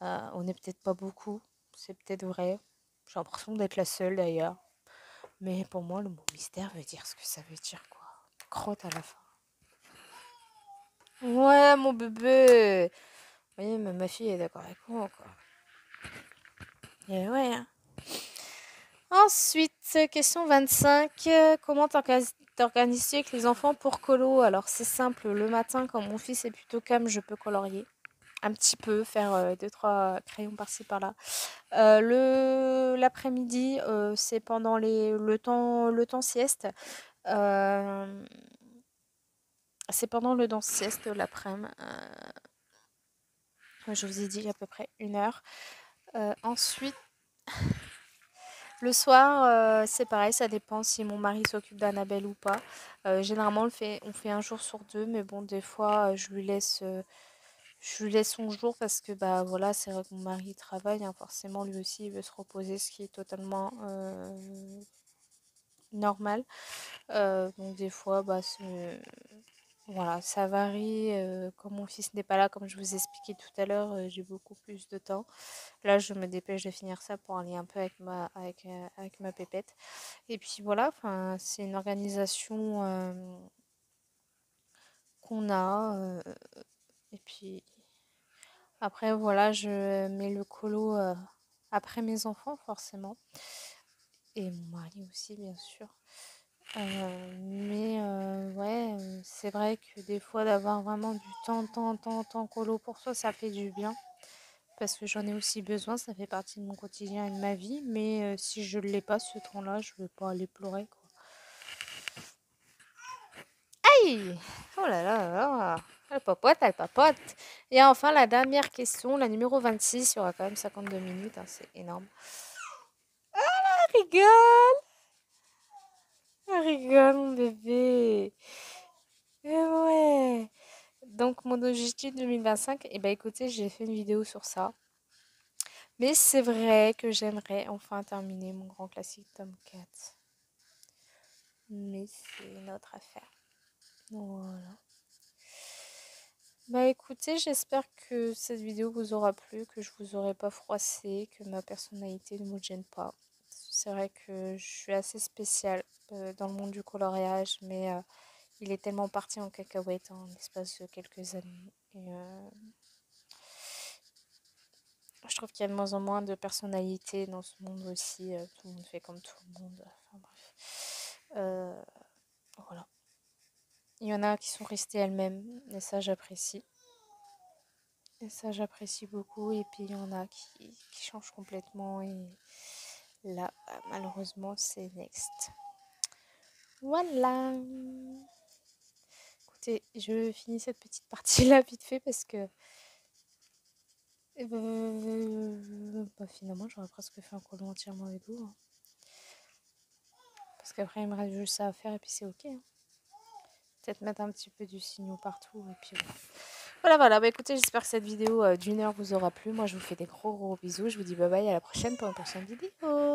On n'est peut-être pas beaucoup, c'est peut-être vrai. J'ai l'impression d'être la seule, d'ailleurs. Mais pour moi, le mot mystère veut dire ce que ça veut dire, quoi. Crotte à la fin. Ouais, mon bébé! Oui, mais ma fille est d'accord avec moi, quoi. Et ouais, hein. Ensuite, question 25. Comment t'organises-tu avec les enfants pour colo? Alors, c'est simple. Le matin, quand mon fils est plutôt calme, je peux colorier. Un petit peu, faire deux, trois crayons par-ci, par-là. L'après-midi, c'est pendant le temps sieste. Euh, c'est pendant le temps sieste l'après-midi. Je vous ai dit à peu près 1 heure. Ensuite, le soir, c'est pareil, ça dépend si mon mari s'occupe d'Annabelle ou pas. Généralement, on fait un jour sur deux, mais bon, des fois, je lui laisse son jour parce que bah voilà, c'est vrai que mon mari travaille, hein, forcément, lui aussi, il veut se reposer, ce qui est totalement normal. Donc des fois, bah voilà, ça varie. Quand mon fils n'est pas là, comme je vous ai expliqué tout à l'heure, j'ai beaucoup plus de temps. Là, je me dépêche de finir ça pour aller un peu avec ma pépette. Et puis voilà, enfin, c'est une organisation qu'on a. Et puis après, voilà, je mets le colo après mes enfants, forcément. Et mon mari aussi, bien sûr. Mais ouais, c'est vrai que des fois, d'avoir vraiment du temps colo pour soi, ça fait du bien. Parce que j'en ai aussi besoin, ça fait partie de mon quotidien et de ma vie. Mais si je ne l'ai pas, ce temps-là, je ne veux pas aller pleurer, quoi. Aïe! Oh là là là là! Elle papote, elle papote. Et enfin, la dernière question, la numéro 26, il y aura quand même 52 minutes, hein, c'est énorme. Elle rigole! Elle rigole, mon bébé! Et ouais! Donc, mon objectif 2025, eh ben, écoutez, j'ai fait une vidéo sur ça. Mais c'est vrai que j'aimerais enfin terminer mon grand classique tome 4. Mais c'est une autre affaire. Voilà. Bah écoutez, j'espère que cette vidéo vous aura plu, que je vous aurai pas froissé, que ma personnalité ne vous gêne pas. C'est vrai que je suis assez spéciale dans le monde du coloriage, mais il est tellement parti en cacahuète en l'espace de quelques années. Et je trouve qu'il y a de moins en moins de personnalités dans ce monde aussi. Tout le monde fait comme tout le monde. Enfin bref. Voilà. Il y en a qui sont restées elles-mêmes, et ça j'apprécie. Et ça j'apprécie beaucoup. Et puis il y en a qui changent complètement. Et là, bah, malheureusement, c'est next. Voilà. Écoutez, je finis cette petite partie-là vite fait parce que bah, finalement, j'aurais presque fait un colo entièrement avec vous, hein. Parce qu'après, il me reste juste ça à faire et puis c'est ok, hein. Peut-être mettre un petit peu du signaux partout et puis voilà. Voilà, voilà. Bah écoutez, j'espère que cette vidéo d'1 heure vous aura plu. Moi, je vous fais des gros bisous. Je vous dis bye bye, à la prochaine pour une prochaine vidéo.